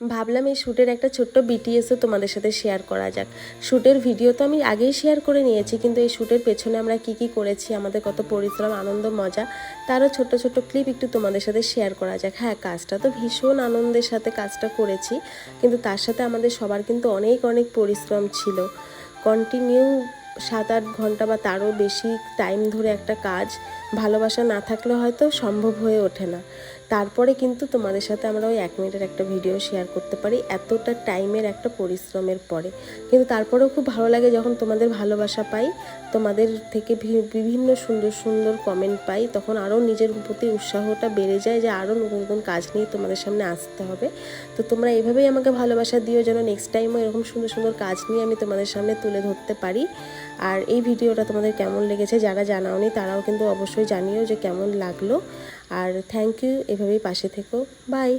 ভাবলাম এই শ্যুটের একটা ছোট্ট বিটিএসও তোমাদের সাথে শেয়ার করা যাক। শ্যুটের ভিডিও তো আমি আগেই শেয়ার করে নিয়েছি, কিন্তু এই শ্যুটের পেছনে আমরা কি করেছি, আমাদের কত পরিশ্রম, আনন্দ, মজা, তারও ছোট্ট ছোট্ট ক্লিপ একটু তোমাদের সাথে শেয়ার করা যাক। হ্যাঁ, কাজটা তো ভীষণ আনন্দের সাথে কাজটা করেছি, কিন্তু তার সাথে আমাদের সবার কিন্তু অনেক অনেক পরিশ্রম ছিল। কন্টিনিউ 7-8 ঘন্টা বা তারও বেশি টাইম ধরে একটা কাজ ভালোবাসা না থাকলে হয়তো সম্ভব হয়ে ওঠে না। তারপরে কিন্তু তোমাদের সাথে আমরা ওই 1 মিনিটের একটা ভিডিও শেয়ার করতে পারি এতটা টাইমের একটা পরিশ্রমের পরে। কিন্তু তারপরেও খুব ভালো লাগে যখন তোমাদের ভালোবাসা পাই, তোমাদের থেকে বিভিন্ন সুন্দর সুন্দর কমেন্ট পাই, তখন আরও নিজের প্রতি উৎসাহটা বেড়ে যায় যে আরও নতুন নতুন কাজ নিয়ে তোমাদের সামনে আসতে হবে। তো তোমরা এভাবেই আমাকে ভালোবাসা দিও, যেন নেক্সট টাইমও এরকম সুন্দর সুন্দর কাজ নিয়ে আমি তোমাদের সামনে তুলে ধরতে পারি। আর এই ভিডিওটা তোমাদের কেমন লেগেছে, যারা জানাওনি তারাও কিন্তু অবশ্যই জানিও যে কেমন লাগলো। আর থ্যাংক ইউ, এভাবেই পাশে থেকো। বাই।